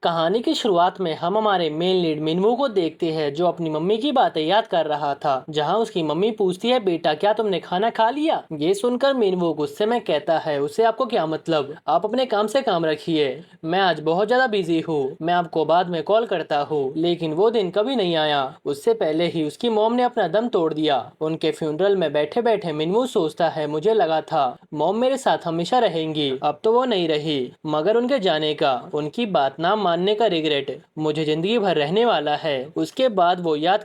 कहानी की शुरुआत में हम हमारे मेन लीड मिनवू को देखते हैं जो अपनी मम्मी की बातें याद कर रहा था। जहां उसकी मम्मी पूछती है, बेटा क्या तुमने खाना खा लिया? ये सुनकर मिनवू गुस्से में कहता है, उससे आपको क्या मतलब, आप अपने काम से काम रखिए, मैं आज बहुत ज्यादा बिजी हूँ, मैं आपको बाद में कॉल करता हूँ। लेकिन वो दिन कभी नहीं आया। उससे पहले ही उसकी मॉम ने अपना दम तोड़ दिया। उनके फ्यूनरल में बैठे बैठे मिनवू सोचता है, मुझे लगा था मॉम मेरे साथ हमेशा रहेंगी, अब तो वो नहीं रही। मगर उनके जाने का, उनकी बात ना मानने का रिग्रेट मुझे जिंदगी भर रहने वाला है। उसके बाद वो याद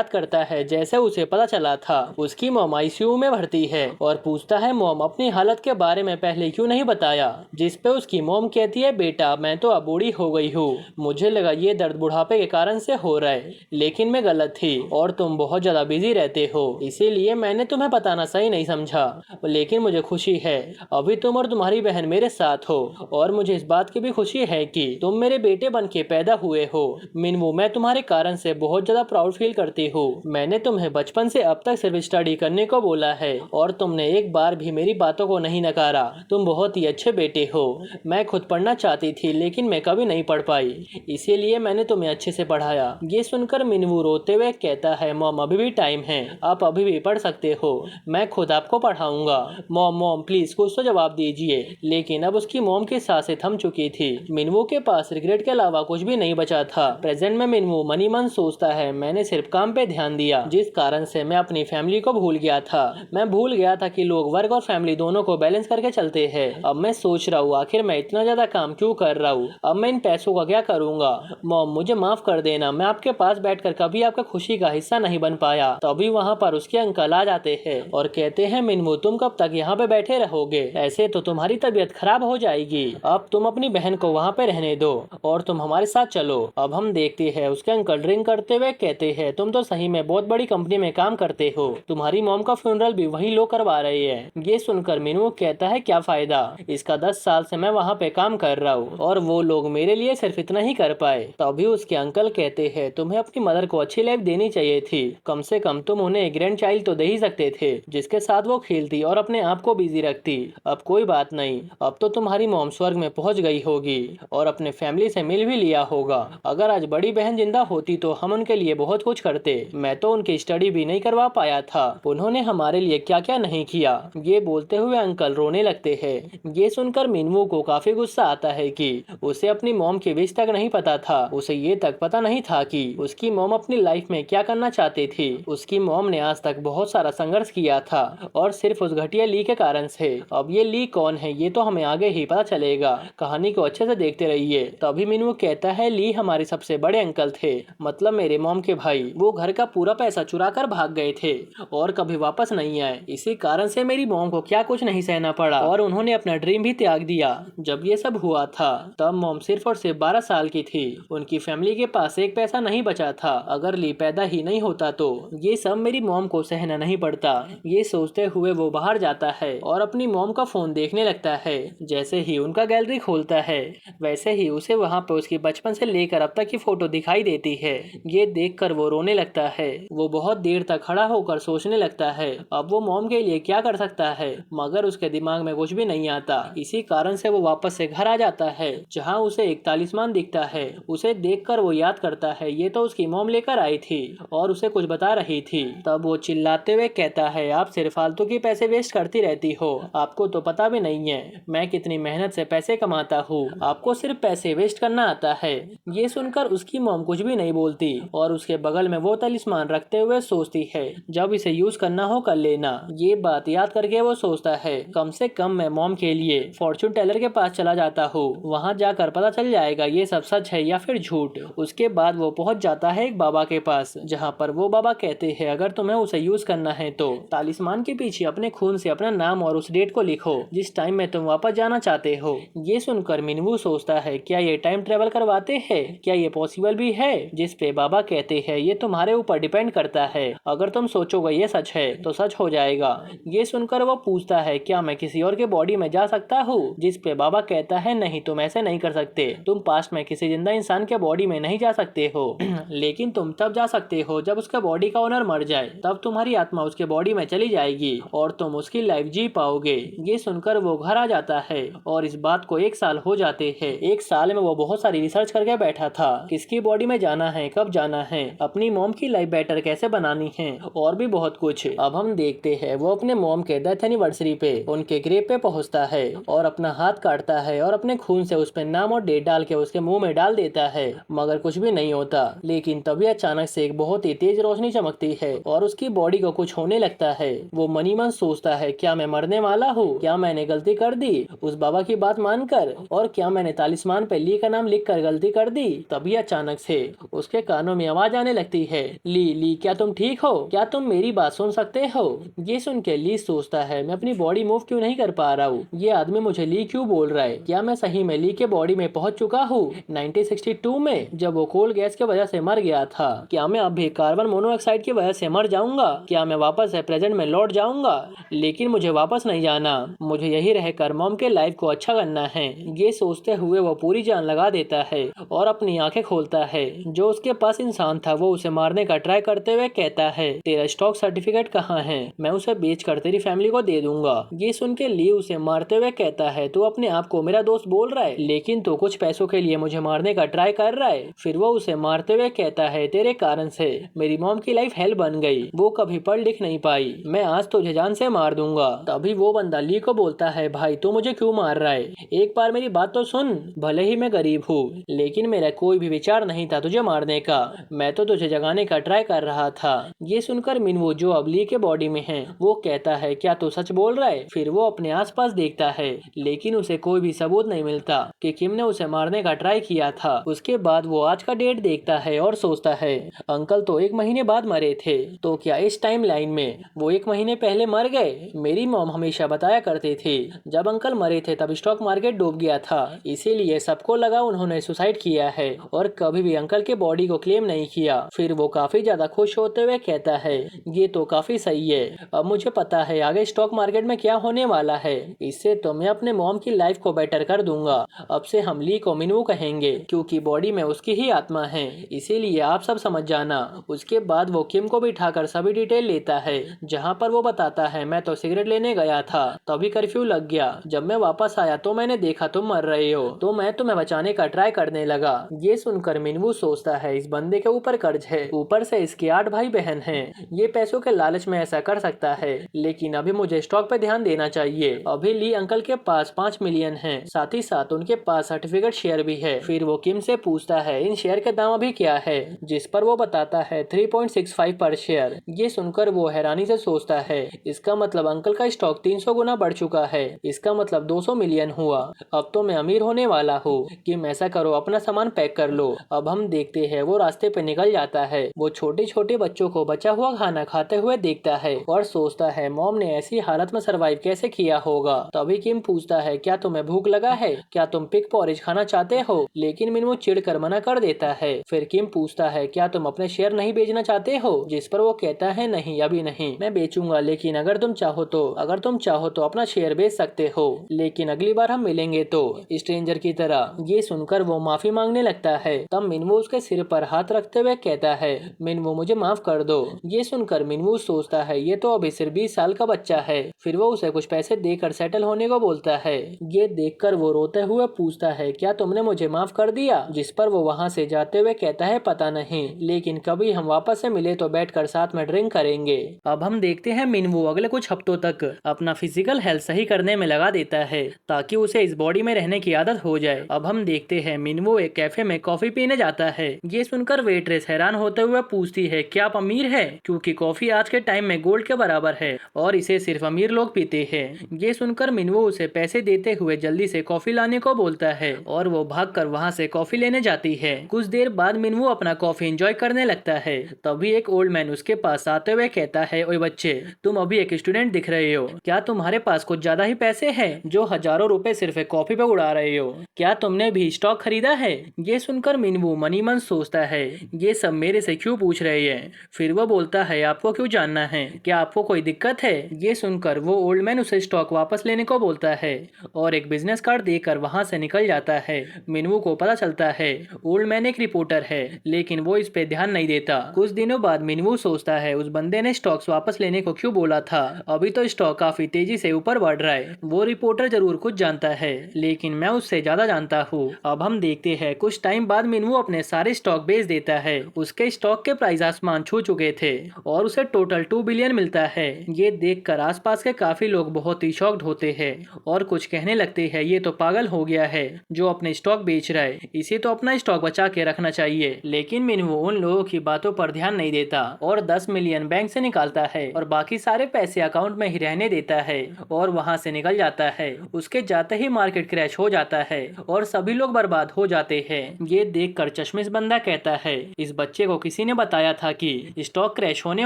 करता है जैसे उसे पता चला था उसकी मॉम आईसीयू में भर्ती है और पूछता है, मॉम अपनी हालत के बारे में पहले क्यों नहीं बताया? जिस पे उसकी मॉम कहती है, बेटा मैं तो अब बूढ़ी हो गई हूँ, मुझे लगा ये दर्द बुढ़ापे के कारण से हो रहा है, लेकिन मैं गलत थी और तुम बहुत ज्यादा बिजी रहते हो, इसीलिए मैंने तुम्हें बताना सही नहीं समझा। लेकिन मुझे खुशी है अभी तुम और तुम्हारी बहन मेरे साथ हो, और मुझे इस बात की भी खुशी है कि तुम मेरे बेटे बन के पैदा हुए हो। मिनवू मैं तुम्हारे कारण से बहुत ज्यादा प्राउड फील करती हूँ। मैंने तुम्हें बचपन से अब तक सिर्फ स्टडी करने को बोला है और तुमने एक बार भी मेरी बातों को नहीं नकारा। तुम बहुत ही अच्छे बेटे हो। मैं खुद पढ़ना चाहती थी लेकिन मैं कभी नहीं पढ़ पाई, इसीलिए मैंने तुम्हें अच्छे से पढ़ाया। ये सुनकर मिनवू रोते हुए कहता है, मॉम अभी भी टाइम है, आप अभी भी पढ़ सकते हो, मैं खुद आपको पढ़ाऊंगा। मॉम मॉम प्लीज कुछ तो जवाब दीजिए। लेकिन अब उसकी मॉम की सांसें थम चुकी थी। मिनवू के पास रिग्रेट के अलावा कुछ भी नहीं बचा था। प्रेजेंट में मिनवू मनी मन सोचता है, मैंने सिर्फ काम पे ध्यान दिया जिस कारण से मैं अपनी फैमिली को भूल गया था। मैं भूल गया था कि लोग वर्क और फैमिली दोनों को बैलेंस करके चलते हैं। अब मैं सोच रहा हूँ आखिर मैं इतना ज्यादा काम क्यों कर रहा हूँ, अब मैं इन पैसों का क्या करूंगा? मॉम मुझे माफ कर देना, मैं आपके पास बैठकर कभी आपका खुशी का हिस्सा नहीं बन पाया। तभी वहाँ पर उसके अंकल आ जाते हैं और कहते हैं, मिनवू तुम कब तक यहाँ पे बैठे रहोगे? ऐसे तो तुम्हारी तबीयत खराब हो जाएगी, अब तुम अपनी बहन को वहाँ पे रहने दो और तुम हमारे साथ चलो। अब हम देखते हैं उसके अंकल ड्रिंक करते हुए कहते हैं, तुम तो सही में बहुत बड़ी कंपनी में काम करते हो, तुम्हारी मॉम का फ्यूनरल भी वही लोग करवा रहे हैं। ये सुनकर मिनवू कहता है, क्या फायदा, इसका 10 साल से मैं वहाँ पे काम कर रहा हूँ और वो लोग मेरे लिए सिर्फ इतना ही कर पाए। तभी उसके अंकल कहते हैं, तुम्हें अपनी मदर को अच्छी लाइफ देनी चाहिए थी, कम से कम तुम उन्हें एक ग्रैंड चाइल्ड तो दे ही सकते थे जिसके साथ वो खेलती और अपने आप को बिजी रखती। अब कोई बात नहीं, अब तो तुम्हारी मॉम स्वर्ग में पहुंच गई होगी और अपने फैमिली से मिल भी लिया होगा। अगर आज बड़ी बहन जिंदा होती तो हम उनके लिए बहुत कुछ करते, मैं तो उनकी स्टडी भी नहीं करवा पाया था, उन्होंने हमारे लिए क्या क्या नहीं किया। ये बोलते हुए अंकल रोने लगते हैं। ये सुनकर मिनवू को काफी गुस्सा आता है कि उसे अपनी मॉम की विश तक नहीं पता था, उसे ये तक पता नहीं था कि उसकी मॉम अपनी लाइफ में क्या करना चाहती थी। उसकी मॉम ने आज तक बहुत सारा संघर्ष किया था और सिर्फ उस घटिया ली के कारण से। अब ये ली कौन है ये तो हमें आगे ही पता चलेगा, कहानी को अच्छे से देखते रहिए। तभी मिनवू कहता है, ली हमारे सबसे बड़े अंकल थे, मतलब मेरे मॉम के भाई, वो घर का पूरा पैसा चुरा कर भाग गए थे और कभी वापस नहीं आए, इसी कारण से मेरी मॉम को क्या कुछ नहीं सहना पड़ा और उन्होंने अपना ड्रीम भी त्याग दिया। जब ये सब हुआ था तब मॉम सिर्फ और सिर्फ 12 साल की थी, उनकी फैमिली के पास एक पैसा नहीं बचा था। अगर ली पैदा ही नहीं होता तो ये सब मेरी मॉम को सहना नहीं पड़ता। ये सोचते हुए वो बाहर जाता है और अपनी मॉम का फोन देखने लगता है। जैसे ही उनका गैलरी खोलता है वैसे ही उसे वहाँ पे उसकी बचपन से लेकर अब तक की फोटो दिखाई देती है। ये देखकर वो रोने लगता है। वो बहुत देर तक खड़ा होकर सोचने लगता है अब वो मॉम के लिए क्या कर सकता है, मगर उसके दिमाग में कुछ भी नहीं आता। इसी कारण से वो वापस से घर आ जाता है जहाँ उसे एक तालिस्मान दिखता है। उसे देखकर वो याद करता है ये तो उसकी मॉम लेकर आई थी और उसे कुछ बता रही थी। तब वो चिल्लाते हुए कहता है, आप सिर्फ फालतू के पैसे वेस्ट करती रहती हो, आपको तो पता भी नहीं है मैं कितनी मेहनत से पैसे कमाता हूँ, आपको सिर्फ पैसे वेस्ट करना आता है। ये सुनकर उसकी मॉम कुछ भी नहीं बोलती और उसके बगल में वो तलिस्मान रखते हुए सोचती है, जब इसे यूज करना हो कर लेना। ये बात याद करके वो सोचता है, कम से कम मैं मॉम के लिए फॉर्चून टेलर के पास चला जाता हूँ, वहाँ जाकर पता चल जाएगा ये सब सच है या फिर झूठ। उसके बाद वो पहुँच जाता है एक बाबा के पास, जहाँ पर वो बाबा कहते हैं, अगर तुम्हें उसे यूज करना है तो तालिस्मान के पीछे अपने खून से अपना नाम और उस डेट को लिखो जिस टाइम में तुम वापस जाना चाहते हो। ये सुनकर मिनवू सोचता है, क्या ये टाइम ट्रेवल करवाते हैं, क्या ये पॉसिबल भी है? जिस पे बाबा कहते हैं, ये तुम्हारे ऊपर डिपेंड करता है, अगर तुम सोचोगे ये सच है तो सच हो जाएगा। ये सुनकर वो पूछता है, क्या मैं किसी और के बॉडी में जा सकता हूँ? जिस पे बाबा कहता है, नहीं तुम ऐसे नहीं कर सकते, तुम पास्ट में किसी जिंदा इंसान के बॉडी में नहीं जा सकते हो लेकिन तुम तब जा सकते हो जब उसका बॉडी का ओनर मर जाए, तब तुम्हारी आत्मा उसके बॉडी में चली जाएगी और तुम उसकी लाइफ जी पाओगे। ये सुनकर वो घर आ जाता है और इस बात को 1 साल हो जाता जाते हैं। एक साल में वो बहुत सारी रिसर्च करके बैठा था, किसकी बॉडी में जाना है, कब जाना है, अपनी मॉम की लाइफ बेटर कैसे बनानी है और भी बहुत कुछ। अब हम देखते हैं वो अपने मॉम के डेथ एनिवर्सरी पे उनके ग्रेव पे पहुंचता है और अपना हाथ काटता है और अपने खून से उस पे नाम और डेट डाल के उसके मुंह में डाल देता है, मगर कुछ भी नहीं होता। लेकिन तभी अचानक से एक बहुत ही तेज रोशनी चमकती है और उसकी बॉडी को कुछ होने लगता है। वो मनी मन सोचता है, क्या मैं मरने वाला हूँ, क्या मैंने गलती कर दी उस बाबा की बात मानकर, और क्या मैंने तालिस्मान पे ली का नाम लिख कर गलती कर दी। तभी अचानक से उसके कानों में आवाज आने लगती है, ली ली क्या तुम ठीक हो, क्या तुम मेरी बात सुन सकते हो। ये सुन के ली सोचता है, मैं अपनी बॉडी मूव क्यों नहीं कर पा रहा हूँ, ये आदमी मुझे ली क्यों बोल रहा है, क्या मैं सही में ली के बॉडी में पहुंच चुका हूँ 1962 में, जब वो कोल गैस की वजह से मर गया था। क्या मैं अब भी कार्बन मोनोऑक्साइड की वजह से मर जाऊंगा, क्या मैं वापस से प्रेजेंट में लौट जाऊंगा। लेकिन मुझे वापस नहीं जाना, मुझे यही रहकर मॉम के लाइफ को अच्छा करना है। ये सोचते हुए वो पूरी जान लगा देता है और अपनी आंखें खोलता है। जो उसके पास इंसान था वो उसे मारने का ट्राई करते हुए कहता है, तेरा स्टॉक सर्टिफिकेट कहाँ है, मैं उसे बेचकर तेरी फैमिली को दे दूंगा। ये सुन के ली उसे मारते हुए कहता है, तू अपने आप को मेरा दोस्त बोल रहा है, लेकिन तू कुछ पैसों के लिए मुझे मारने का ट्राई कर रहा है। फिर वो उसे मारते हुए कहता है, तेरे कारण से मेरी मॉम की लाइफ हेल बन गई, वो कभी पढ़ लिख नहीं पाई, मैं आज तुझे जान से मार दूंगा। तभी वो बंदा ली को बोलता है, भाई तू मुझे क्यों मार रहा है, एक बार मेरी बात तो सुन, भले ही मैं गरीब हूँ लेकिन मेरा कोई भी विचार नहीं था तुझे मारने का, मैं तो तुझे जगाने का ट्राई कर रहा था। ये सुनकर मिनवू जो अब ली के बॉडी में है वो कहता है, क्या तू सच बोल रहा है। फिर वो अपने आसपास देखता है लेकिन उसे कोई भी सबूत नहीं मिलता कि किम ने उसे मारने का ट्राई किया था। उसके बाद वो आज का डेट देखता है और सोचता है, अंकल तो 1 महीने बाद मरे थे, तो क्या इस टाइम लाइन में वो 1 महीने पहले मर गए। मेरी मॉम हमेशा बताया करती थी जब अंकल मरे थे तब स्टॉक मार्केट डूब गया था, इसीलिए सबको लगा उन्होंने सुसाइड किया है और कभी भी अंकल के बॉडी को क्लेम नहीं किया। फिर वो काफी ज्यादा खुश होते हुए कहता है, ये तो काफी सही है, अब मुझे पता है आगे स्टॉक मार्केट में क्या होने वाला है, इससे तो मैं अपने मॉम की लाइफ को बेटर कर दूंगा। अब से हम ली को मिनवू कहेंगे क्योंकि बॉडी में उसकी ही आत्मा है, इसीलिए आप सब समझ जाना। उसके बाद वो किम को बिठाकर सभी डिटेल लेता है, जहाँ पर वो बताता है, मैं तो सिगरेट लेने गया था तभी कर्फ्यू लग गया, जब मैं वापस आया तो मैंने देखा तुम मर रहे हो, तो मैं तुम्हें बचाने का ट्राई करने लगा। ये सुनकर मिनवू सोचता है, इस बंदे के ऊपर कर्ज है, ऊपर से इसके 8 भाई बहन हैं, ये पैसों के लालच में ऐसा कर सकता है, लेकिन अभी मुझे स्टॉक पे ध्यान देना चाहिए। अभी ली अंकल के पास 5 मिलियन है, साथ ही साथ उनके पास सर्टिफिकेट शेयर भी है। फिर वो किम से पूछता है, इन शेयर के दाम अभी क्या है, जिस पर वो बताता है 3.65 पर शेयर। ये सुनकर वो हैरानी से सोचता है, इसका मतलब अंकल का स्टॉक 300 गुना बढ़ चुका है, इसका मतलब 200 मिलियन हुआ, अब तो मैं अमीर होने वाला हूँ। किम ऐसा करो, अपना सामान पैक कर लो। अब हम देखते हैं वो रास्ते पे निकल जाता है। वो छोटे छोटे बच्चों को बचा हुआ खाना खाते हुए देखता है और सोचता है, मॉम ने ऐसी हालत में सरवाइव कैसे किया होगा। तभी किम पूछता है, क्या तुम्हें भूख लगा है, क्या तुम पिग पॉरेज खाना चाहते हो, लेकिन मिनवू चिढ़कर मना कर देता है। फिर किम पूछता है, क्या तुम अपने शेयर नहीं बेचना चाहते हो, जिस पर वो कहता है, नहीं अभी नहीं, मैं बेचूंगा, लेकिन अगर तुम चाहो तो अपना शेयर बेच सकते हो, लेकिन अगली बार हम मिलेंगे तो स्ट्रेंजर की तरह। ये सुनकर वो माफी मांगने लगता है। तब मिनवू उसके सिर पर हाथ रखते हुए कहता है, मिनवू मुझे माफ कर दो। ये सुनकर मिनवू सोचता है, ये तो अभी सिर्फ 20 साल का बच्चा है। फिर वो उसे कुछ पैसे देकर सेटल होने को बोलता है। ये देखकर वो रोते हुए पूछता है, क्या तुमने मुझे माफ कर दिया, जिस पर वो वहाँ से जाते हुए कहता है, पता नहीं, लेकिन कभी हम वापस से मिले तो बैठकर साथ में ड्रिंक करेंगे। अब हम देखते हैं मिनवू अगले कुछ हफ्तों तक अपना फिजिकल हेल्थ सही करने में लगा देता है ताकि उसे इस बॉडी में रहने की आदत हो जाए। अब हम देखते हैं मिनवू एक कैफे में कॉफी पीने जाता है। ये सुनकर वेट्रेस हैरान होते हुए पूछती है, क्या आप अमीर है, क्योंकि कॉफी आज के टाइम में गोल्ड के बराबर है और इसे सिर्फ अमीर लोग पीते हैं। ये सुनकर मिनवू उसे पैसे देते हुए जल्दी से कॉफी लाने को बोलता है और वो भागकर वहाँ से कॉफी लेने जाती है। कुछ देर बाद मिनवू अपना कॉफी एंजॉय करने लगता है। तभी एक ओल्ड मैन उसके पास आते हुए कहता है, ओए बच्चे, तुम अभी एक स्टूडेंट दिख रहे हो, क्या तुम्हारे पास कुछ ज्यादा ही पैसे हैं जो हजारों रुपए सिर्फ एक कॉफी पे उड़ा रहे हो, क्या तुमने भी स्टॉक खरीदा है। ये सुनकर मिनवू मनी मन सोचता है, ये सब मेरे से क्यों पूछ रहे हैं। फिर वो बोलता है, आपको क्यों जानना है, क्या आपको कोई दिक्कत है। ये सुनकर वो ओल्ड मैन उसे स्टॉक वापस लेने को बोलता है और एक बिजनेस कार्ड देकर वहाँ से निकल जाता है। मिनवू को पता चलता है ओल्ड मैन एक रिपोर्टर है, लेकिन वो इस पे ध्यान नहीं देता। कुछ दिनों बाद मिनवू सोचता है, उस बंदे ने स्टॉक्स वापस लेने को क्यों बोला था, अभी तो स्टॉक काफी तेजी से ऊपर बढ़ रहा है, वो रिपोर्टर जरूर कुछ जानता है, लेकिन मैं उससे ज्यादा जानता हूँ। अब हम देखते हैं कुछ टाइम बाद मिनवू अपने सारे स्टॉक बेच देता है। उसके स्टॉक के प्राइस आसमान छू चुके थे और उसे टोटल 2 बिलियन मिलता है। ये देखकर आसपास के काफी लोग बहुत ही शॉक्ड होते हैं और कुछ कहने लगते हैं ये तो पागल हो गया है जो अपने स्टॉक बेच रहा है, इसे तो अपना स्टॉक बचा के रखना चाहिए। लेकिन मिनवू उन लोगों की बातों पर ध्यान नहीं देता और 10 मिलियन बैंक से निकालता है और बाकी सारे पैसे अकाउंट में ही रहने देता है और वहाँ से निकल जाता है। उसके जाते ही मार्केट क्रैश हो जाता है और सभी लोग बर्बाद हो जाते हैं। ये देखकर चश्मिश बंदा कहता है इस बच्चे को किसी ने बताया था कि स्टॉक क्रैश होने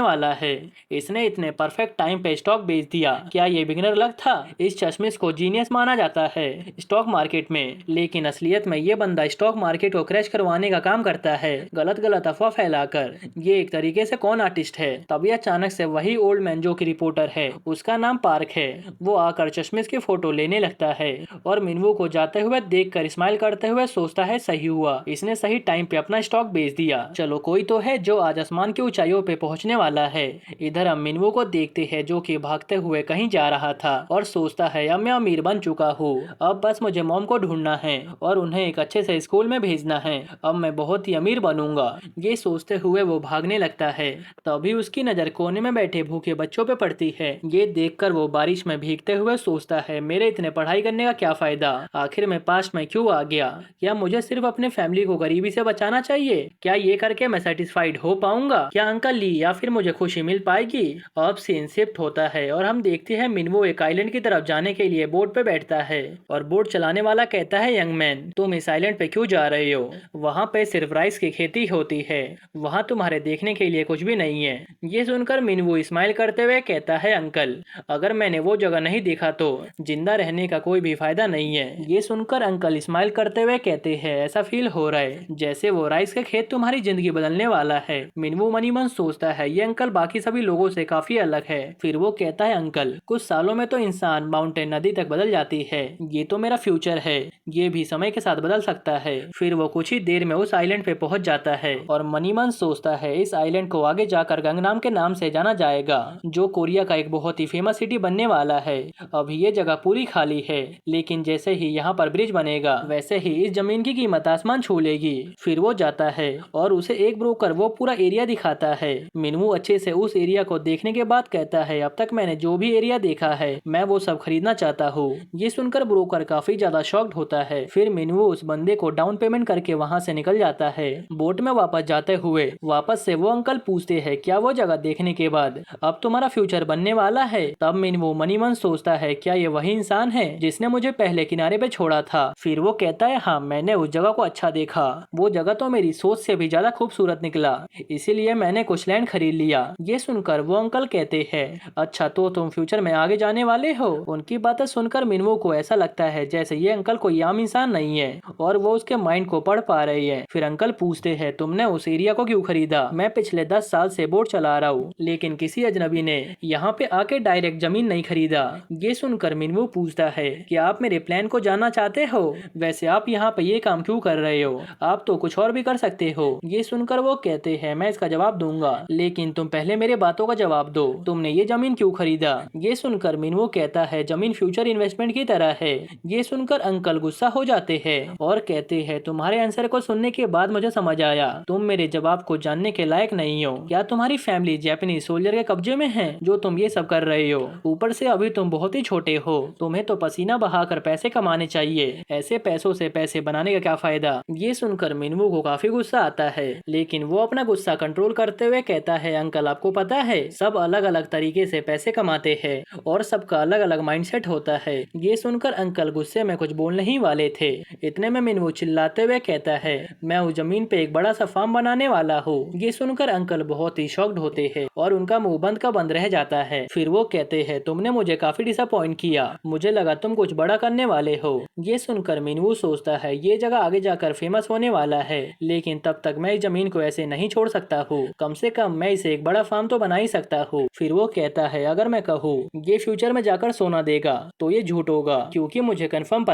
वाला है, इसने इतने परफेक्ट टाइम पे स्टॉक बेच दिया। क्या ये बिगिनर लक था? इस चश्मिश को जीनियस माना जाता है स्टॉक मार्केट में, लेकिन असलियत में ये बंदा स्टॉक मार्केट को क्रैश करवाने का काम करता है, गलत गलत अफवाह फैलाकर। ये एक तरीके से कौन आर्टिस्ट है। तभी अचानक से वही ओल्ड मैन जो की रिपोर्टर है, उसका नाम पार्क है, वो आकर चश्मिश की फोटो लेने लगता है और मिनवू को जाते हुए देखकर स्माइल करते हुए सोचता है सही हुआ, इसने सही टाइम पे अपना स्टॉक बेच दिया। चलो कोई तो है जो आज आसमान की ऊंचाइयों पे पहुंचने वाला है। इधर हम मिनवू को देखते हैं जो कि भागते हुए कहीं जा रहा था और सोचता है अब मैं अमीर बन चुका हूँ, अब बस मुझे मॉम को ढूंढना है और उन्हें एक अच्छे से स्कूल में भेजना है, अब मैं बहुत ही अमीर बनूंगा। ये सोचते हुए वो भागने लगता है। तभी उसकी नजर कोने में बैठे भूखे बच्चों पे पड़ती है। ये देखकर वो बारिश में भीगते हुए सोचता है मेरे इतने पढ़ाई करने का क्या फायदा, आखिर मैं पास्ट में क्यों आ गया। क्या मुझे सिर्फ अपने फैमिली को गरीबी से बचाना चाहिए? क्या ये करके मैं सेटिस्फाइड हो पाऊंगा? क्या अंकल ली या फिर मुझे खुशी मिल पाएगी? अब सीन शिफ्ट होता है और हम देखते हैं मिनवू एक आइलैंड की तरफ जाने के लिए बोट पे बैठता है और बोट चलाने वाला कहता है यंग मैन तुम इस आइलैंड पे क्यों जा रहे हो? वहाँ पे सिर्फ राइस की खेती होती है, वहाँ तुम्हारे देखने के लिए कुछ भी नहीं है। ये सुनकर मिनवू स्माइल करते हुए कहता है अंकल अगर मैंने वो जगह नहीं देखा तो जिंदा रहने का कोई भी फायदा नहीं है। ये सुनकर अंकल स्माइल करते हुए कहते हैं ऐसा फील हो रहा है जैसे वो राइस का खेत तुम्हारी जिंदगी बदलने वाला है। मिनवू मनी मन सोचता है ये अंकल बाकी सभी लोगों से काफी अलग है। फिर वो कहता है अंकल कुछ सालों में तो इंसान माउंटेन नदी तक बदल जाती है, ये तो मेरा फ्यूचर है, ये भी समय के साथ बदल सकता है। फिर वो कुछ ही देर में उस आइलैंड पे पहुंच जाता है और मनी मन सोचता है इस आइलैंड को आगे जाकर गंगनाम के नाम से जाना जाएगा जो कोरिया का एक बहुत ही फेमस सिटी बनने वाला है। अभी ये जगह पूरी खाली है, लेकिन जैसे ही यहाँ पर ब्रिज बनेगा वैसे ही इस जमीन की कीमत आसमान छू लेगी। फिर वो जाता है और उसे एक ब्रोकर वो पूरा एरिया दिखाता है। मिनवू अच्छे से उस एरिया को देखने के बाद कहता है अब तक मैंने जो भी एरिया देखा है मैं वो सब खरीदना चाहता हूँ। ये सुनकर ब्रोकर काफी ज्यादा शॉक्ड होता है। फिर मिनवू उस बंदे को डाउन पेमेंट करके वहाँ से निकल जाता है। बोट में वापस जाते हुए वापस से वो अंकल पूछते हैं क्या वो जगह देखने के बाद अब तुम्हारा फ्यूचर बनने वाला है? तब मिनवू मनी मन सोचता है क्या ये वही इंसान है जिसने मुझे पहले किनारे पे छोड़ा था? फिर वो कहता है हाँ मैंने उस जगह को अच्छा देखा, वो जगह तो मेरी सोच से भी ज्यादा खूबसूरत निकला, इसीलिए मैंने कुछ लैंड खरीद लिया। ये सुनकर वो अंकल कहते हैं अच्छा तो तुम फ्यूचर में आगे जाने वाले हो। उनकी बातें सुनकर मिनवू को ऐसा लगता है जैसे ये अंकल कोई आम इंसान नहीं है और वो उसके माइंड को पढ़ पा रही है। फिर अंकल पूछते हैं तुमने उस एरिया को क्यों खरीदा? मैं पिछले 10 साल से बोट चला रहा हूँ लेकिन किसी अजनबी ने यहाँ पे आके डायरेक्ट जमीन नहीं खरीदा। ये सुनकर मिनवू पूछता है कि आप मेरे प्लान को जानना चाहते हो? वैसे आप यहाँ पे ये काम क्यों कर रहे हो? आप तो कुछ और भी कर सकते हो। ये सुनकर वो कहते हैं मैं इसका जवाब दूंगा लेकिन तुम पहले मेरे बातों का जवाब दो, तुमने ये जमीन क्यों खरीदा? ये सुनकर मिनवू कहता है जमीन फ्यूचर इन्वेस्टमेंट की तरह है। ये सुनकर अंकल गुस्सा हो जाते हैं और कहते हैं तुम्हारे आंसर को सुनने के बाद मुझे समझ आया तुम मेरे जवाब को जानने के लायक नहीं हो। क्या तुम्हारी फैमिली जापानीज सोल्जर के कब्जे में है जो तुम ये सब कर रहे हो? ऊपर से अभी तुम बहुत ही छोटे हो, तुम्हें तो पसीना बहाकर पैसे कमाने चाहिए, ऐसे पैसों से पैसे बनाने का क्या फायदा? ये सुनकर मिनवू को काफी गुस्सा आता है लेकिन वो अपना गुस्सा कंट्रोल करते हुए कहता है अंकल आपको पता है सब अलग अलग तरीके से पैसे कमाते हैं और सबका अलग अलग माइंडसेट होता है। ये सुनकर अंकल गुस्से में कुछ बोलने ही वाले थे, इतने में मिनवू चिल्लाते हुए कहता है मैं उस जमीन पे एक बड़ा सा फार्म बनाने वाला हूँ। ये सुनकर अंकल बहुत ही शॉक्ड होते हैं और उनका मुंह बंद का बंद रह जाता है। फिर वो कहते हैं तुमने मुझे काफी डिसअपॉइंट किया, मुझे लगा तुम कुछ बड़ा करने वाले हो। ये सुनकर मिनवू सोचता है ये जगह आगे जाकर फेमस होने वाला है लेकिन तब तक मैं इस जमीन को ऐसे नहीं छोड़ सकता हूँ, कम से कम मैं इसे एक बड़ा फार्म तो बना ही सकता हूँ। फिर वो कहता है अगर मैं कहूँ ये फ्यूचर में जाकर सोना देगा तो ये झूठ होगा क्योंकि मुझे कंफर्म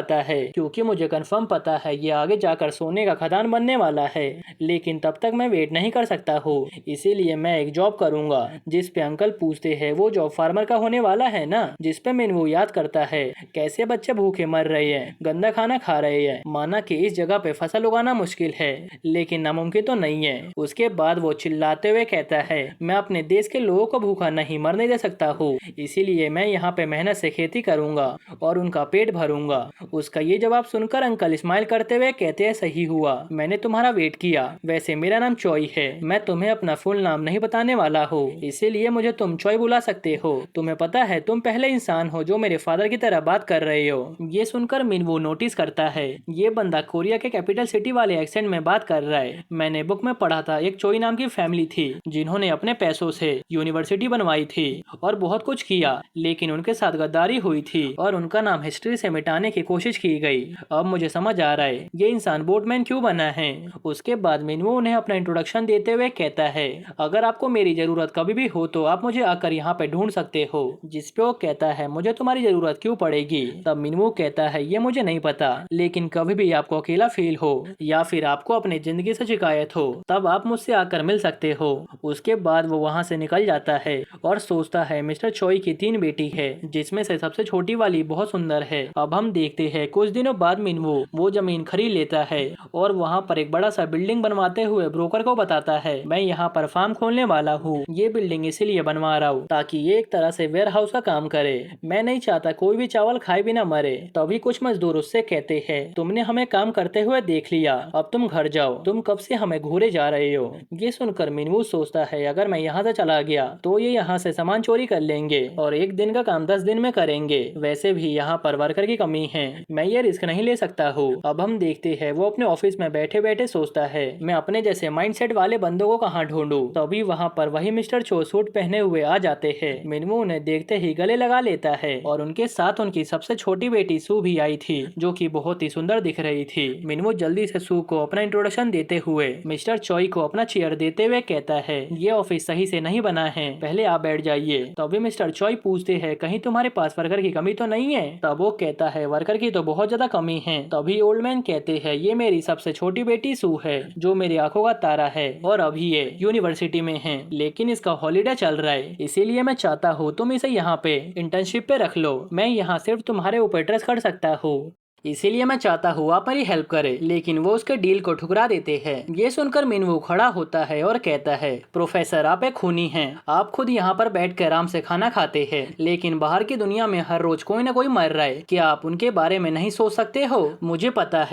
पता है ये आगे जाकर सोने का खदान बनने वाला है, लेकिन तब तक मैं वेट नहीं कर सकता हूँ, इसीलिए मैं एक जॉब करूंगा। जिस पे अंकल पूछते हैं वो जॉब फार्मर का होने वाला है ना? जिस पे मिनवू याद करता है कैसे बच्चे भूखे मर रहे हैं, गंदा खाना खा रहे हैं। माना कि इस जगह पे फसल उगाना मुश्किल है, लेकिन नामुमकिन तो नहीं है। उसके बाद वो चिल्लाते हुए कहता है, मैं अपने देश के लोगों को भूखा नहीं मरने दे सकता हूँ, इसीलिए मैं यहाँ पे मेहनत से खेती करूंगा और उनका पेट भरूंगा। उसका ये जवाब सुनकर अंकल स्माइल करते हुए कहते हैं, सही हुआ, मैंने तुम्हारा वेट किया। वैसे मेरा नाम चॉय है, मैं तुम्हें अपना फुल नाम नहीं बताने वाला हूँ, इसीलिए मुझे तुम चॉय बुला सकते हो। तुम्हें पता है तुम पहले इंसान हो जो मेरे फादर की तरह बात कर रहे हो। ये सुनकर मिनवू नोटिस करता है, ये बंदा कोरिया के कैपिटल सिटी वाले एक्सेंट में बात कर रहा है। मैंने बुक में पढ़ा था एक चोई नाम की फैमिली थी जिन्होंने अपने पैसों से यूनिवर्सिटी बनवाई थी और बहुत कुछ किया, लेकिन उनके साथ गद्दारी हुई थी और उनका नाम हिस्ट्री से मिटाने की कोशिश की गई। अब मुझे समझ आ रहा है ये इंसान बोटमैन क्यों बना है। उसके बाद मिनवू उन्हें अपना इंट्रोडक्शन देते हुए कहता है, अगर आपको मेरी जरूरत कभी भी हो तो आप मुझे आकर यहाँ पे ढूंढ सकते हो। जिसपे वो कहता है, मुझे तुम्हारी जरूरत क्यों पड़ेगी। तब मिनवू कहता है, ये मुझे नहीं पता, लेकिन कभी भी आपको अकेला फील हो या फिर आपको अपनी जिंदगी से शिकायत हो तब आप मुझसे आकर मिल सकते हो। उसके बाद वो वहाँ से निकल जाता है और सोचता है मिस्टर चोई की 3 बेटी है, जिसमें से सबसे छोटी वाली बहुत सुंदर है। अब हम देखते हैं कुछ दिनों बाद मिनवू वो जमीन खरीद लेता है और वहाँ पर एक बड़ा सा बिल्डिंग बनवाते हुए ब्रोकर को बताता है, मैं यहाँ पर फार्म खोलने वाला हूँ। ये बिल्डिंग इसीलिए बनवा रहा हूँ ताकि ये एक तरह से वेयर हाउस का काम करे। मैं नहीं चाहता कोई भी चावल खाए बिना मरे। तभी कुछ मजदूर उससे कहते हैं, तुमने हमें काम करते हुए देख लिया, अब तुम घर जाओ, तुम कब से हमें घूरे जा रहे हो। ये सुनकर मिनवू सोचता है, अगर मैं यहाँ से चला गया तो ये यहाँ से सामान चोरी कर लेंगे और एक दिन का काम 10 दिन में करेंगे। वैसे भी यहाँ पर वर्कर की कमी है, मैं ये रिस्क नहीं ले सकता हूँ। अब हम देखते हैं वो अपने ऑफिस में बैठे बैठे सोचता है, मैं अपने जैसे माइंडसेट वाले बंदों को कहाँ ढूंढूं। तभी वहाँ पर वही मिस्टर चो सूट पहने हुए आ जाते हैं। मिनवू उन्हें देखते ही गले लगा लेता है और उनके साथ उनकी सबसे छोटी बेटी सू भी आई थी, जो कि बहुत ही सुंदर दिख रही थी। मिनवू जल्दी से सू को अपना इंट्रोडक्शन देते हुए मिस्टर चोई को अपना चेयर देते हुए कहता है, ये ऑफिस सही से नहीं बना है, पहले आप बैठ जाइए। तभी मिस्टर चोई पूछते हैं, कहीं तुम्हारे पास वर्कर की कमी तो नहीं है। तब वो कहता है, वर्कर की तो बहुत ज्यादा कमी है। तभी ओल्ड मैन कहते हैं, ये मेरी सबसे छोटी बेटी सू है, जो मेरी आंखों का तारा है और अभी ये यूनिवर्सिटी में है, लेकिन इसका हॉलीडे चल रहा है, इसीलिए मैं चाहता हूँ तुम इसे यहाँ पे इंटर्नशिप पे रख लो। मैं यहाँ सिर्फ तुम्हारे ऊपर ट्रस्ट कर सकता हूँ, इसीलिए मैं चाहता हूँ आप मेरी हेल्प करें। लेकिन वो उसके डील को ठुकरा देते हैं। ये सुनकर मिनवू खड़ा होता है और कहता है, प्रोफेसर आप एक खूनी हैं। आप खुद यहाँ पर बैठकर आराम से खाना खाते हैं, लेकिन बाहर की दुनिया में हर रोज कोई न कोई मर रहा है, क्या आप उनके बारे में नहीं सोच सकते हो। मुझे पता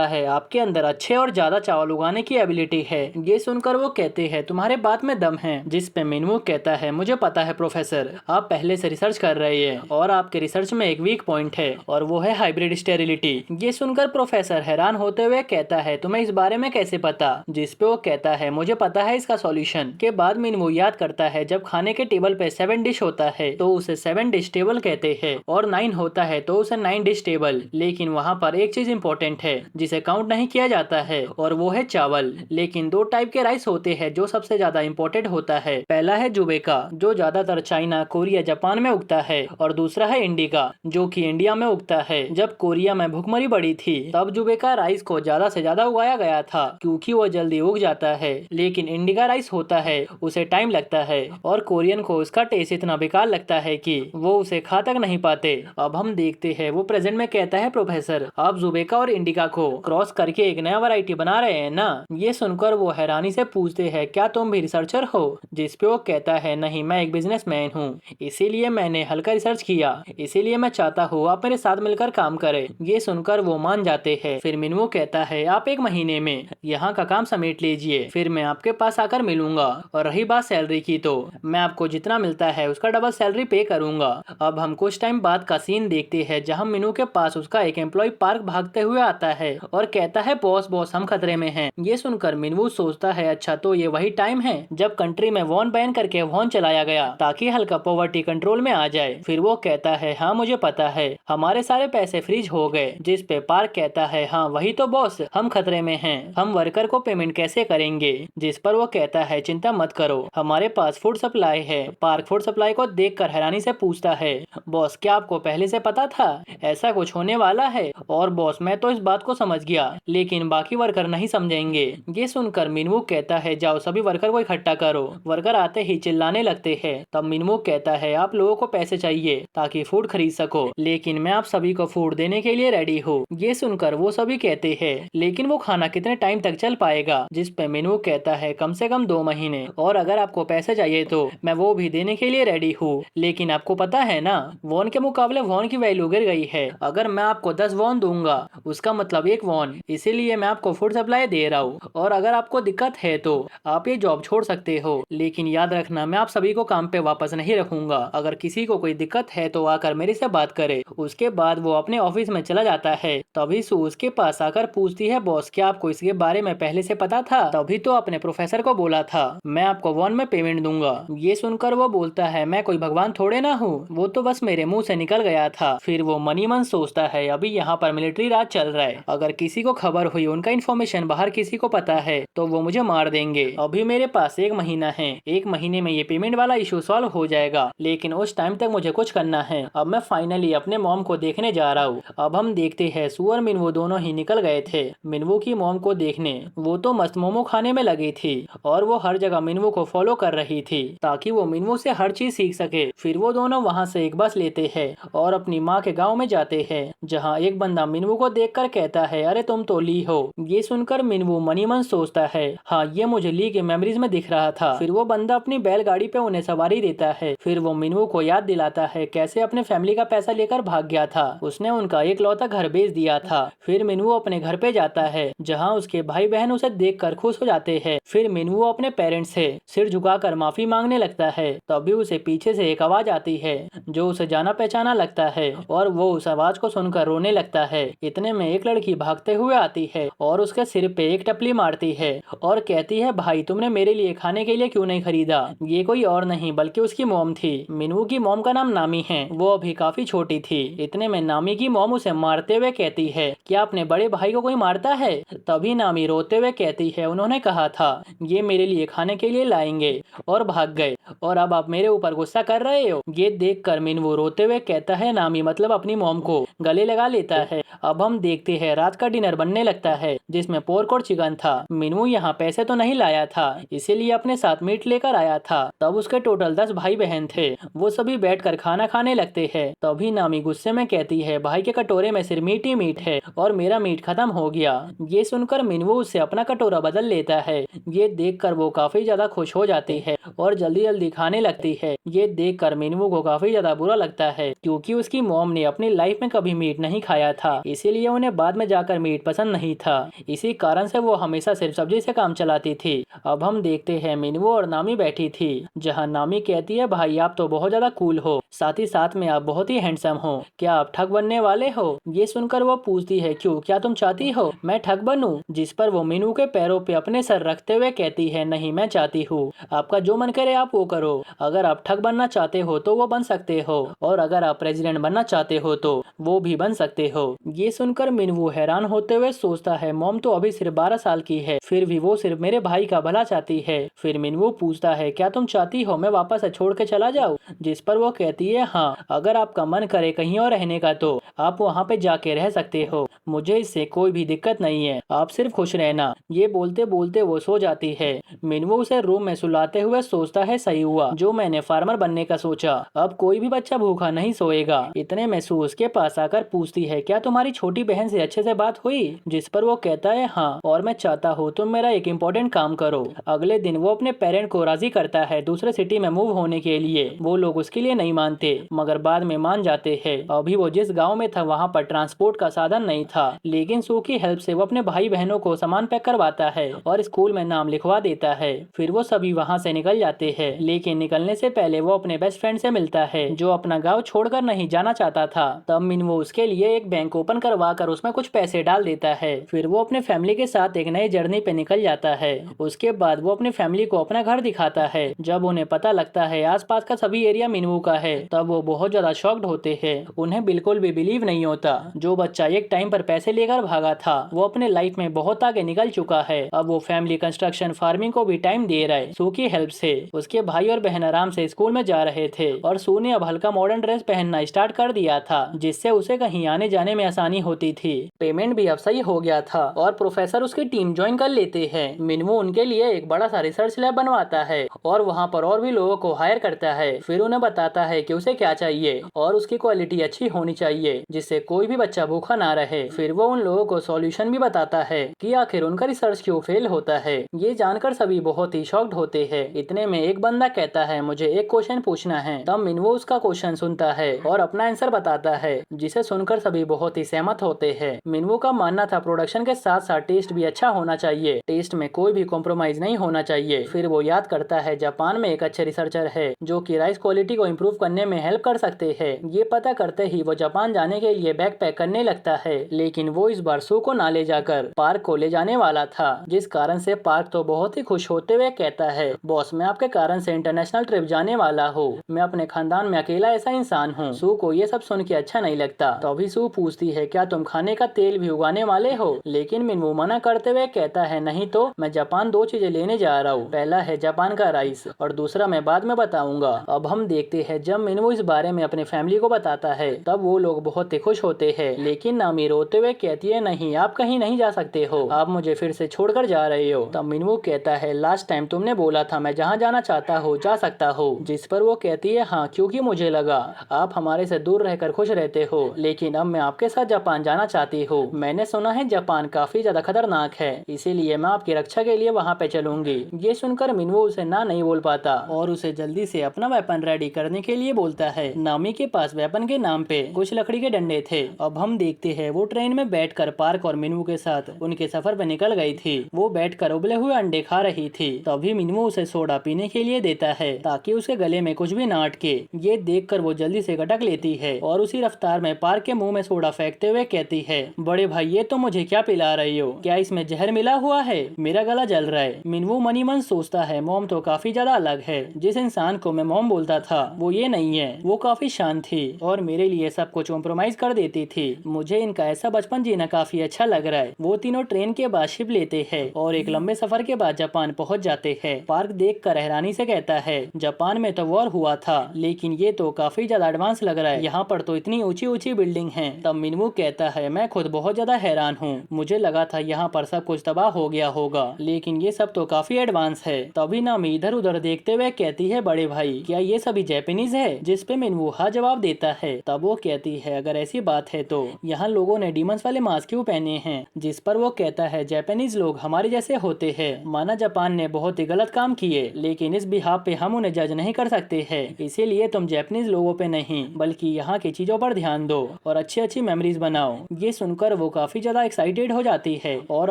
है आपके अंदर अच्छे और ज्यादा चावल उगाने की एबिलिटी है। ये सुनकर वो कहते हैं, तुम्हारे बात में दम है। जिस पे मिनवू कहता है, मुझे पता है प्रोफेसर, आप पहले से रिसर्च कर रहे हैं और आपके रिसर्च में एक वीक पॉइंट है और वो है हाइब्रिड स्टेरिलिटी। ये सुनकर प्रोफेसर हैरान होते हुए कहता है, तुम्हें इस बारे में कैसे पता। जिस पे वो कहता है, मुझे पता है इसका सॉल्यूशन। के बाद मिनवू याद करता है, जब खाने के टेबल पे 7 डिश होता है तो उसे 7 डिश टेबल कहते हैं और 9 होता है तो उसे 9 डिश टेबल। लेकिन वहाँ पर एक चीज इम्पोर्टेंट है जिसे काउंट नहीं किया जाता है और वो है चावल। लेकिन 2 टाइप के राइस होते हैं जो सबसे ज्यादा इम्पोर्टेंट होता है। पहला है जुबेका, जो ज्यादातर चाइना, कोरिया, जापान में उगता है, और दूसरा है इंडिका, जो कि इंडिया में उगता है। जब कोरिया में भुखमरी बढ़ी थी तब जुबेका राइस को ज्यादा से ज्यादा उगाया गया था क्योंकि वो जल्दी उग जाता है। लेकिन इंडिका राइस होता है उसे टाइम लगता है और कोरियन को उसका टेस्ट इतना बेकार लगता है कि वो उसे खा तक नहीं पाते। अब हम देखते हैं वो प्रेजेंट में कहता है, प्रोफेसर आप जुबेका और इंडिका को क्रॉस करके एक नया वैरायटी बना रहे हैं ना। ये सुनकर वो हैरानी से पूछते हैं, क्या तुम भी रिसर्चर हो। जिसपे वो कहता है, नहीं मैं एक बिजनेसमैन हूँ, इसीलिए मैंने हल्का रिसर्च किया, इसीलिए मैं चाहता हूँ आप मेरे साथ मिलकर काम करें। ये सुनकर वो मान जाते हैं। फिर मिनवू कहता है, आप 1 महीने में यहाँ का काम समेट लीजिए, फिर मैं आपके पास आकर मिलूंगा। और रही बात सैलरी की तो मैं आपको जितना मिलता है उसका डबल सैलरी पे करूंगा। अब हम कुछ टाइम बाद का सीन देखते हैं जहाँ मिनवू के पास उसका एक एम्प्लॉय पार्क भागते हुए आता है और कहता है, बॉस बॉस हम खतरे में हैं। ये सुनकर मिनवू सोचता है, अच्छा तो ये वही टाइम है जब कंट्री में वॉन बैन करके वॉन चलाया गया ताकि हल्का पॉवर्टी कंट्रोल में आ जाए। फिर वो कहता है, हाँ मुझे पता है, हमारे सारे पैसे फ्रीज हो गए। जिस पे पार्क कहता है, हाँ वही तो बॉस, हम खतरे में हैं, हम वर्कर को पेमेंट कैसे करेंगे। जिस पर वो कहता है, चिंता मत करो, हमारे पास फूड सप्लाई है। पार्क फूड सप्लाई को देखकर हैरानी से पूछता है, बॉस क्या आपको पहले से पता था ऐसा कुछ होने वाला है। और बॉस मैं तो इस बात को समझ गया, लेकिन बाकी वर्कर नहीं समझेंगे। ये सुनकर मिनवू कहता है, जाओ सभी वर्कर को इकट्ठा करो। वर्कर आते ही चिल्लाने लगते हैं। तब मिनवू कहता है, आप लोगों को पैसे चाहिए ताकि फूड खरीद सको, लेकिन मैं आप सभी को फूड देने देने के लिए रेडी हूँ। ये सुनकर वो सभी कहते हैं, लेकिन वो खाना कितने टाइम तक चल पाएगा? जिस पे मिनवू कहता है कम से कम 2 महीने, और अगर आपको पैसे चाहिए तो मैं वो भी देने के लिए रेडी हूँ। लेकिन आपको पता है ना, वॉन के मुकाबले वॉन की वैल्यू गिर गई है। अगर मैं आपको 10 वॉन दूंगा उसका मतलब 1 वॉन, इसीलिए मैं आपको फूड सप्लाई दे रहा हूँ। और अगर आपको दिक्कत है तो आप ये जॉब छोड़ सकते हो, लेकिन याद रखना मैं आप सभी को काम पे वापस नहीं रखूंगा। अगर किसी को कोई दिक्कत है तो आकर मेरे से बात करे। उसके बाद वो अपने ऑफिस में चला जाता है। तभी सू उसके पास आकर पूछती है, बॉस क्या आपको इसके बारे में पहले से पता था? तभी तो अपने प्रोफेसर को बोला था मैं आपको वॉन में पेमेंट दूंगा। ये सुनकर वो बोलता है, मैं कोई भगवान थोड़े ना हूँ, वो तो बस मेरे मुंह से निकल गया था। फिर वो मनी मन सोचता है अभी यहाँ पर मिलिट्री राज चल रहा है, अगर किसी को खबर हुई, उनका इन्फॉर्मेशन बाहर किसी को पता है तो वो मुझे मार देंगे। अभी मेरे पास 1 महीना है, 1 महीने में ये पेमेंट वाला इशू सॉल्व हो जाएगा, लेकिन उस टाइम तक मुझे कुछ करना है। अब मैं फाइनली अपने मॉम को देखने जा रहा हूँ। अब हम देखते हैं सू और मिनवू दोनों ही निकल गए थे मिनवू की मॉम को देखने। वो तो मस्त मोमो खाने में लगी थी और वो हर जगह मिनवू को फॉलो कर रही थी ताकि वो मिनवू से हर चीज सीख सके। फिर वो दोनों वहाँ से एक बस लेते हैं और अपनी माँ के गाँव में जाते हैं, जहाँ एक बंदा मिनवू को देखकर कहता है, अरे तुम तो ली हो। ये सुनकर मिनवू मनी मन सोचता है, हाँ ये मुझे ली के मेमोरीज में दिख रहा था। फिर वो बंदा अपनी बैलगाड़ी पे उन्हें सवारी देता है। फिर वो मिनवू को याद दिलाता है कैसे अपने फैमिली का पैसा लेकर भाग गया था, उसने उनका इकलौता घर बेच दिया था। फिर मिनवू अपने घर पे जाता है, जहाँ उसके भाई बहन उसे देखकर खुश हो जाते हैं। फिर मिनवू अपने पेरेंट्स से सिर झुकाकर माफी मांगने लगता है। तभी उसे पीछे से एक आवाज आती है जो उसे जाना पहचाना लगता है और वो उस आवाज को सुनकर रोने लगता है। इतने में एक लड़की भागते हुए आती है और उसके सिर पे एक टपली मारती है और कहती है, भाई तुमने मेरे लिए खाने के लिए क्यों नहीं खरीदा? ये कोई और नहीं बल्कि उसकी मॉम थी। मिनवू की मॉम का नाम नामी है, वो अभी काफी छोटी थी। इतने में नामी की मॉम उसे मारते हुए कहती है, क्या अपने बड़े भाई को कोई मारता है? तभी नामी रोते हुए कहती है, उन्होंने कहा था ये मेरे लिए खाने के लिए लाएंगे और भाग गए, और अब आप मेरे ऊपर गुस्सा कर रहे हो। ये देखकर मिनवू रोते हुए कहता है, नामी मतलब अपनी मॉम को गले लगा लेता है। अब हम देखते हैं रात का डिनर बनने लगता है जिसमें पोर्क और चिकन था। मिनवू यहाँ पैसे तो नहीं लाया था, इसीलिए अपने साथ मीट लेकर आया था। तब उसके टोटल 10 भाई बहन थे। वो सभी बैठकर खाना खाने लगते हैं। तभी नामी गुस्से में कहती है, भाई के कटोरे में सिर्फ मीट ही मीट है और मेरा मीट खत्म हो गया। ये सुनकर मिनवू उससे अपना कटोरा बदल लेता है। ये देखकर वो काफी ज्यादा खुश हो जाती है और जल्दी जल्दी खाने लगती है। ये देखकर मिनवू को काफी ज्यादा बुरा लगता है क्योंकि उसकी मॉम ने अपनी लाइफ में कभी मीट नहीं खाया था, इसीलिए उन्हें बाद में जाकर मीट पसंद नहीं था। इसी कारण से वो हमेशा सिर्फ सब्जी से काम चलाती थी। अब हम देखते हैं मिनवू और नामी बैठी थी, जहाँ नामी कहती है, भाई आप तो बहुत ज्यादा कूल हो, साथ ही साथ में आप बहुत ही हैंडसम हो, क्या आप ठग बनने वाले हो? ये सुनकर वो पूछती है, क्यों, क्या तुम चाहती हो मैं ठग बनूं? जिस पर वो मिनवू के पैरों पे अपने सर रखते हुए कहती है, नहीं मैं चाहती हूँ, आपका जो मन करे आप वो करो। अगर आप ठग बनना चाहते हो तो वो बन सकते हो, और अगर आप प्रेसिडेंट बनना चाहते हो तो वो भी बन सकते हो। ये सुनकर मिनवू हैरान होते हुए सोचता है, मॉम तो अभी सिर्फ 12 साल की है, फिर भी वो सिर्फ मेरे भाई का भला चाहती है। फिर मिनवू पूछता है, क्या तुम चाहती हो मैं वापस छोड़ के चला जाऊँ? जिस पर वो कहती है, हाँ अगर आपका मन करे कहीं और रहने का तो आप वहाँ पे जाके रह सकते हो, मुझे इससे कोई भी दिक्कत नहीं है, आप सिर्फ खुश रहना। ये बोलते बोलते वो सो जाती है। मिनवू उसे रूम में सुलाते हुए सोचता है, सही हुआ जो मैंने फार्मर बनने का सोचा, अब कोई भी बच्चा भूखा नहीं सोएगा। इतने में सू उसके पास आकर पूछती है, क्या तुम्हारी छोटी बहन से अच्छे से बात हुई? जिस पर वो कहता है, हाँ, और मैं चाहता हूँ तुम मेरा एक इम्पोर्टेंट काम करो। अगले दिन वो अपने पेरेंट को राजी करता है दूसरे सिटी में मूव होने के लिए। वो लोग उसके लिए नहीं मानते मगर बाद में मान जाते हैं। अभी वो जिस गाँव में था वहाँ पर ट्रांसपोर्ट का साधन नहीं था, लेकिन सू की हेल्प से वो अपने भाई बहनों को सामान पैक करवाता है और स्कूल में नाम लिखवा देता है। फिर वो सभी वहाँ से निकल जाते हैं, लेकिन निकलने से पहले वो अपने बेस्ट फ्रेंड से मिलता है जो अपना गाँव छोड़कर नहीं जाना चाहता था। तब मिनवू उसके लिए एक बैंक ओपन करवा कर उसमें कुछ पैसे डाल देता है। फिर वो अपने फैमिली के साथ एक नई जर्नी पे निकल जाता है। उसके बाद वो अपनी फैमिली को अपना घर दिखाता है। जब उन्हें पता लगता है आसपास का सभी एरिया मिनवू का है, तब वो बहुत ज्यादा शॉक्ड होते हैं। उन्हें बिल्कुल भी बिलीव नहीं होता, जो बच्चा एक टाइम पर पैसे लेकर भागा था वो अपने लाइफ में बहुत आगे निकल चुका है। अब वो फैमिली कंस्ट्रक्शन फार्मिंग को भी टाइम दे रहा है। सू की हेल्प से उसके भाई और बहन आराम से स्कूल में जा रहे थे और सू ने अब हल्का मॉडर्न ड्रेस पहनना स्टार्ट कर दिया था, जिससे उसे कहीं आने जाने में आसानी होती थी। पेमेंट भी अब सही हो गया था और प्रोफेसर उसकी टीम ज्वाइन कर लेते हैं। मिनवू उनके लिए एक बड़ा सा रिसर्च लैब बनवाता है और वहाँ पर और भी लोगों को हायर करता है। फिर उन्हें बताता है कि उसे क्या चाहिए और उसकी क्वालिटी अच्छी होनी चाहिए, जिससे कोई भी बच्चा भूखा ना रहे। फिर वो उन लोगों को सॉल्यूशन भी बताता है कि आखिर उनका रिसर्च क्यों फेल होता है। ये जानकर सभी बहुत ही शॉक्ड होते हैं। इतने में एक बंदा कहता है मुझे एक क्वेश्चन पूछना है। तब मिनवो उसका क्वेश्चन सुनता है और अपना आंसर बताता है, जिसे सुनकर सभी बहुत ही सहमत होते हैं। मिनवो का मानना था प्रोडक्शन के साथ साथ टेस्ट भी अच्छा होना चाहिए, टेस्ट में कोई भी कॉम्प्रोमाइज नहीं होना चाहिए। फिर वो याद करता है जापान में एक अच्छे रिसर्चर है जो कि राइस क्वालिटी को इम्प्रूव करने में हेल्प कर सकते हैं। ये पता करते ही वो जापान जाने के लिए बैग पैक करने लगता है, लेकिन वो इस बार सू को ना ले जाकर पार्क को ले जाने वाला था, जिस कारण से पार्क तो बहुत ही खुश होते हुए कहता है बॉस मैं आपके कारण से इंटरनेशनल ट्रिप जाने वाला हूँ। मैं अपने खानदान में अकेला ऐसा इंसान हूँ। सू को ये सब सुन के अच्छा नहीं लगता। तो अभी सू पूछती है क्या तुम खाने का तेल भी उगाने वाले हो, लेकिन मिनवो मना करते हुए कहता है नहीं तो मैं जापान दो चीजें लेने जा रहा हूँ, पहला है जापान का राइस और दूसरा मैं बाद में बताऊंगा। अब हम देखते हैं जब मिनवो इस बारे में अपने फैमिली को बताता है तब वो लोग बहुत ही खुश होते हैं, लेकिन नामी रोते हुए कहती है नहीं आप कहीं नहीं जा सकते हो, आप मुझे फिर से छोड़कर जा रहे हो। तब मिनवो कहता है लास्ट टाइम तुमने बोला था मैं जहाँ जाना चाहता हूँ जा सकता हूँ, जिस पर वो कहती है हाँ क्योंकि मुझे लगा आप हमारे से दूर रहकर खुश रहते हो, लेकिन अब मैं आपके साथ जापान जाना चाहती हूँ। मैंने सुना है जापान काफी ज्यादा खतरनाक है, इसीलिए मैं आपकी रक्षा के लिए वहाँ पे चलूंगी। ये सुनकर मिनवो उसे ना नहीं बोल पाता और उसे जल्दी से अपना वेपन रेडी करने के लिए बोलता है। नामी के पास वेपन के नाम पे कुछ लकड़ी के डंडे थे। अब हम देखते हैं वो ट्रेन में बैठकर पार्क और मिनवो के साथ उनके सफर पे निकल गई थी। वो बैठकर उबले हुए अंडे खा रही थी। तभी मिनवो उसे सोडा पीने के लिए देता है ताकि उसके गले में कुछ भी ना अटके। ये देखकर वो जल्दी से गटक लेती है और उसी रफ्तार में पार्क के मुंह में सोडा फेंकते हुए कहती है बड़े भाई ये तो मुझे क्या पिला रही हो, क्या इसमें जहर मिला हुआ है, मेरा गला जल रहा है। मिनवो मनी मन सोचता है मॉम तो काफी ज्यादा अलग है, जिस इंसान को मैं मॉम बोलता था वो ये नहीं है। वो काफी शांत थी और मेरे लिए सब कुछ कॉम्प्रोमाइज कर देती थी। मुझे इनका ऐसा बचपन जीना काफी अच्छा लग रहा है। वो तीनों ट्रेन के बाद शिप लेते हैं और एक लंबे सफर के बाद जापान पहुंच जाते हैं। पार्क देखकर हैरानी से कहता है जापान में तो वॉर हुआ था, लेकिन ये तो काफी ज्यादा एडवांस लग रहा है, यहाँ पर तो इतनी ऊंची ऊंची बिल्डिंग है। तब मिनवो कहता है मैं खुद बहुत ज्यादा हैरान हूँ, मुझे लगा था यहाँ पर सब कुछ तबाह हो गया होगा, लेकिन ये सब तो काफी एडवांस है। तभी नामी इधर उधर देखते हुए कहती है बड़े भाई क्या ये सभी जापानीज है, जिस पे मिनवो हाँ जवाब देता है। तब वो कहती है अगर ऐसी बात है तो यहाँ लोगों ने डीमंस वाले मास्क क्यों पहने हैं, जिस पर वो कहता है जापानीज लोग हमारे जैसे होते हैं। माना जापान ने बहुत ही गलत काम किए, लेकिन इस बिहाफ पे हम उन्हें जज नहीं कर सकते हैं, इसीलिए तुम जापानीज लोगों पे नहीं बल्कि यहाँ की चीजों पर ध्यान दो और अच्छी अच्छी मेमोरीज बनाओ। ये सुनकर वो काफी ज्यादा एक्साइटेड हो जाती है और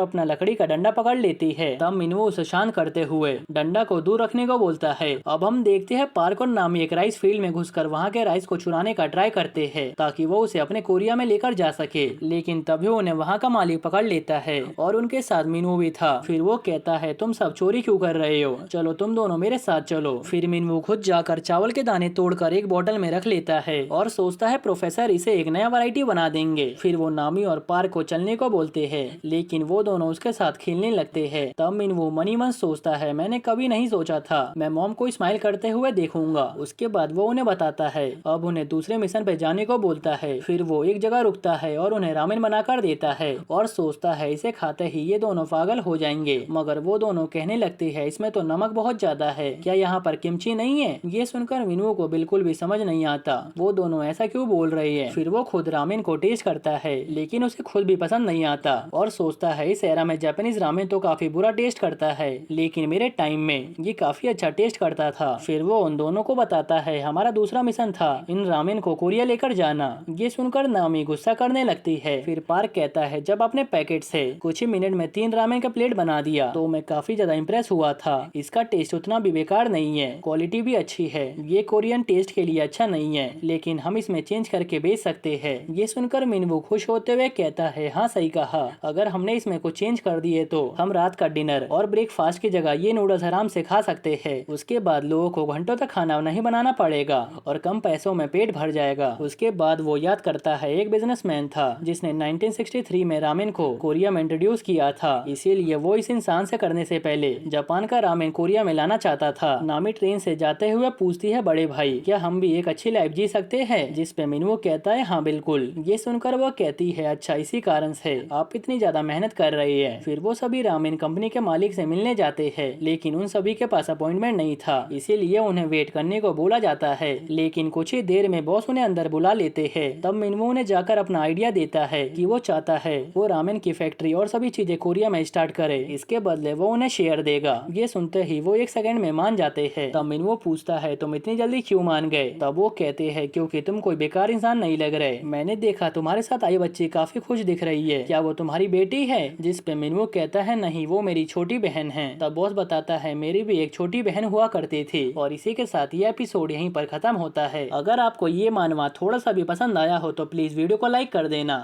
अपना लकड़ी का डंडा पकड़ लेती है। तब मिनवो उसे शांत करते हुए डंडा को दूर रखने को बोलता है। अब हम देखते हैं पार्क और नामी एक राइस फील्ड में घुसकर वहाँ के राइस को चुराने का ट्राई करते हैं ताकि वो उसे अपने कोरिया में लेकर जा सके, लेकिन तभी उन्हें वहाँ का मालिक पकड़ लेता है और उनके साथ मिनवो भी था। फिर वो कहता है तुम सब चोरी क्यों कर रहे हो, चलो तुम दोनों मेरे साथ चलो। फिर मिनवो खुद जाकर चावल के दाने तोड़कर एक बोतल में रख लेता है और सोचता है प्रोफेसर इसे एक नया वैरायटी बना देंगे। फिर वो नामी और पार्क को चलने को बोलते हैं, लेकिन वो दोनों उसके साथ खेलने लगते हैं। तब मिनवो मनी मन सोचता है मैंने कभी नहीं सोचा था मैं मॉम को स्माइल करते हुए देखूंगा। उसके बाद वो उन्हें बताता है अब उन्हें दूसरे मिशन पे जाने को बोलता है। फिर वो एक जगह रुकता है और उन्हें रामेन बनाकर देता है और सोचता है इसे खाते ही ये दोनों पागल हो जाएंगे, मगर वो दोनों कहने लगते हैं इसमें तो नमक बहुत ज्यादा है, क्या यहाँ पर किमची नहीं है। ये सुनकर मिनवो को बिल्कुल भी समझ नहीं आता वो दोनों ऐसा क्यों बोल रही है। फिर वो खुद रामेन को टेस्ट करता है, लेकिन उसे खुद भी पसंद नहीं आता और सोचता है इस एरा में जापानीज रामेन तो काफी बुरा टेस्ट करता है, लेकिन मेरे टाइम में ये काफी अच्छा टेस्ट करता था। फिर वो उन दोनों को बताता है हमारा दूसरा मिशन था इन रामेन को कोरिया लेकर जाना। ये सुनकर नामी गुस्सा करने लगती है। फिर पार्क कहता है जब अपने पैकेट से कुछ ही मिनट में 3 रामेन का प्लेट बना दिया तो मैं काफी ज्यादा इम्प्रेस हुआ था। इसका टेस्ट उतना भी बेकार नहीं है, क्वालिटी भी अच्छी है। ये कोरियन टेस्ट के लिए अच्छा नहीं है, लेकिन हम इसमें चेंज करके बेच सकते हैं। ये सुनकर मिनवो खुश होते हुए कहता है हाँ सही कहा, अगर हमने इसमें कुछ चेंज कर दिए तो हम रात का डिनर और ब्रेकफास्ट की जगह ये नूडल्स आराम से खा सकते हैं। उसके बाद लोगों को घंटों तक खाना नहीं बनाना पड़ेगा और कम पैसों में पेट भर जाएगा। उसके बाद वो याद करता है एक बिजनेसमैन था जिसने 1963 में रामेन को कोरिया में इंट्रोड्यूस किया था, इसीलिए वो इस इंसान से करने से पहले जापान का रामेन कोरिया में लाना चाहता था। नामी ट्रेन से जाते हुए पूछती है बड़े भाई क्या हम भी एक अच्छी लाइफ जी सकते हैं, जिस पे मिनवो कहता है हाँ बिल्कुल। ये सुनकर वो कहती है अच्छा इसी कारण से आप इतनी ज्यादा मेहनत कर रही है। फिर वो सभी रामेन कंपनी के मालिक से मिलने जाते हैं, लेकिन उन सभी के पास अपॉइंटमेंट नहीं था, इसीलिए उन्हें वेट करने को बोला जाता है। लेकिन कुछ ही देर में बॉस उन्हें अंदर बुला लेते हैं। तब मिनवो ने जाकर अपना आइडिया देता है कि वो चाहता है वो रामेन की फैक्ट्री और सभी चीजें कोरिया में स्टार्ट करे, इसके बदले वो उन्हें शेयर देगा। ये सुनते ही वो 1 सेकंड में मान जाते हैं। तब मिनवो पूछता है तुम इतनी जल्दी क्यों मान गए? तब वो कहते हैं क्योंकि तुम कोई बेकार इंसान नहीं लग रहे, मैंने देखा तुम्हारे साथ आई बच्ची काफी खुश दिख रही है, क्या वो तुम्हारी बेटी है? जिस पे मिनवो कहता है नहीं वो मेरी छोटी बहन है। तब बॉस बताता है मेरी भी एक छोटी बहन हुआ करती थी। और इसी के साथ ये एपिसोड यहीं पर खत्म होता है। अगर आपको ये मानवा थोड़ा सा भी पसंद आया हो तो प्लीज वीडियो को लाइक कर देना।